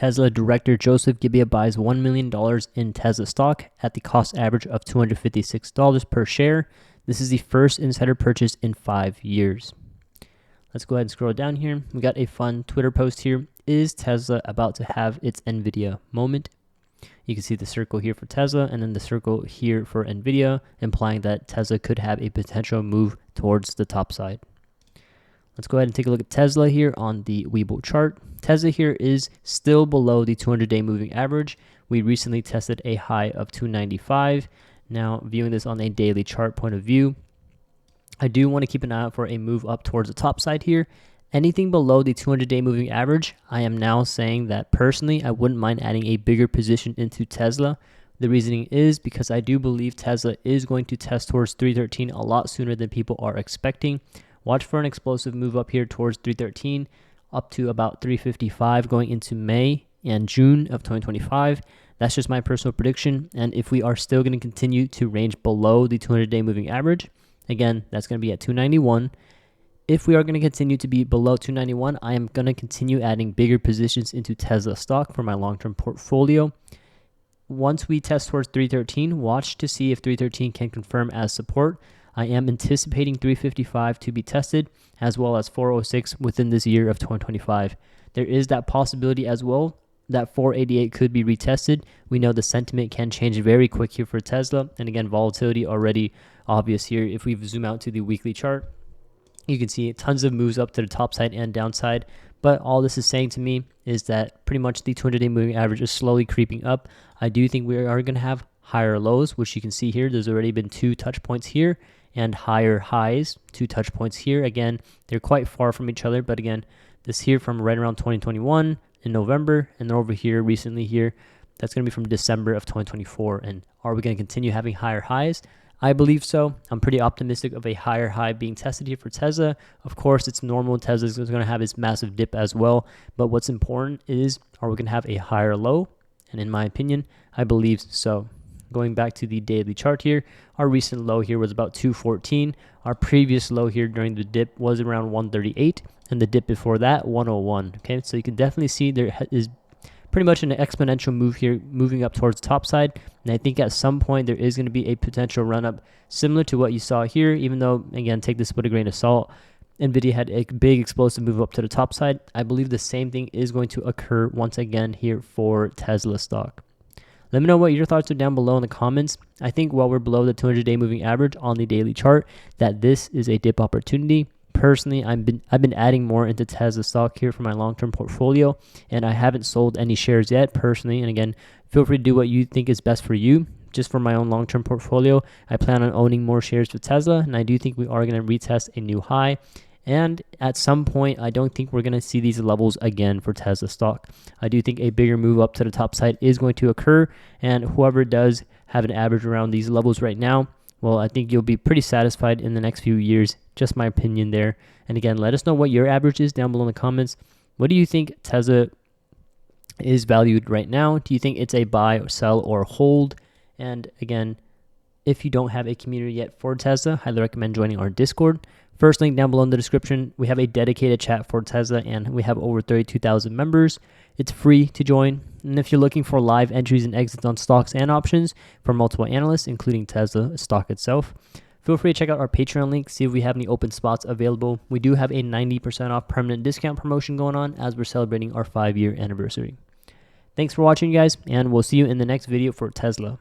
Tesla director Joseph Gebbia buys $1 million in Tesla stock at the cost average of $256 per share. This is the first insider purchase in 5 years. Let's go ahead and scroll down here. We got a fun Twitter post here. Is Tesla about to have its NVIDIA moment? You can see the circle here for Tesla and then the circle here for NVIDIA, implying that Tesla could have a potential move towards the top side. Let's go ahead and take a look at Tesla here on the Webull chart. Tesla here is still below the 200-day moving average. We recently tested a high of 295. Now, viewing this on a daily chart point of view, I do want to keep an eye out for a move up towards the top side here. Anything below the 200-day moving average, I am now saying that personally, I wouldn't mind adding a bigger position into Tesla. The reasoning is because I do believe Tesla is going to test towards 313 a lot sooner than people are expecting. Watch for an explosive move up here towards 313, up to about 355 going into May and June of 2025. That's just my personal prediction. And if we are still going to continue to range below the 200-day moving average, again, that's going to be at 291. If we are going to continue to be below 291, I am going to continue adding bigger positions into Tesla stock for my long-term portfolio. Once we test towards 313, watch to see if 313 can confirm as support. I am anticipating 355 to be tested, as well as 406 within this year of 2025. There is that possibility as well that 488 could be retested. We know the sentiment can change very quick here for Tesla. And again, volatility already obvious here. If we zoom out to the weekly chart, you can see tons of moves up to the top side and downside. But all this is saying to me is that pretty much the 200-day moving average is slowly creeping up. I do think we are going to have higher lows, which you can see here. There's already been 2 touch points here and higher highs, 2 touch points here. Again, they're quite far from each other. But again, this here from right around 2021 in November, and then over here recently here, that's going to be from December of 2024. And are we going to continue having higher highs? I believe so. I'm pretty optimistic of a higher high being tested here for Tesla. Of course, it's normal. Tesla is going to have its massive dip as well. But what's important is, are we going to have a higher low? And in my opinion, I believe so. Going back to the daily chart here, our recent low here was about 214. Our previous low here during the dip was around 138. And the dip before that, 101. Okay, so you can definitely see there is pretty much an exponential move here, moving up towards the top side. And I think at some point there is going to be a potential run up similar to what you saw here, even though, again, take this with a grain of salt. NVIDIA had a big explosive move up to the top side. I believe the same thing is going to occur once again here for Tesla stock. Let me know what your thoughts are down below in the comments. I think while we're below the 200-day moving average on the daily chart, that this is a dip opportunity. Personally, I've been adding more into Tesla stock here for my long-term portfolio, and I haven't sold any shares yet personally. And again, feel free to do what you think is best for you. Just for my own long-term portfolio, I plan on owning more shares with Tesla, and I do think we are going to retest a new high. And at some point, I don't think we're going to see these levels again for Tesla stock. I do think a bigger move up to the top side is going to occur, and whoever does have an average around these levels right now, well, I think you'll be pretty satisfied in the next few years. Just my opinion there. And again, let us know what your average is down below in the comments. What do you think Tesla is valued right now? Do you think it's a buy or sell or hold? And again, if you don't have a community yet for Tesla, highly recommend joining our Discord. First link down below in the description. We have a dedicated chat for Tesla, and we have over 32,000 members. It's free to join. And if you're looking for live entries and exits on stocks and options for multiple analysts, including Tesla stock itself, feel free to check out our Patreon link, see if we have any open spots available. We do have a 90% off permanent discount promotion going on as we're celebrating our 5-year anniversary. Thanks for watching, guys, and we'll see you in the next video for Tesla.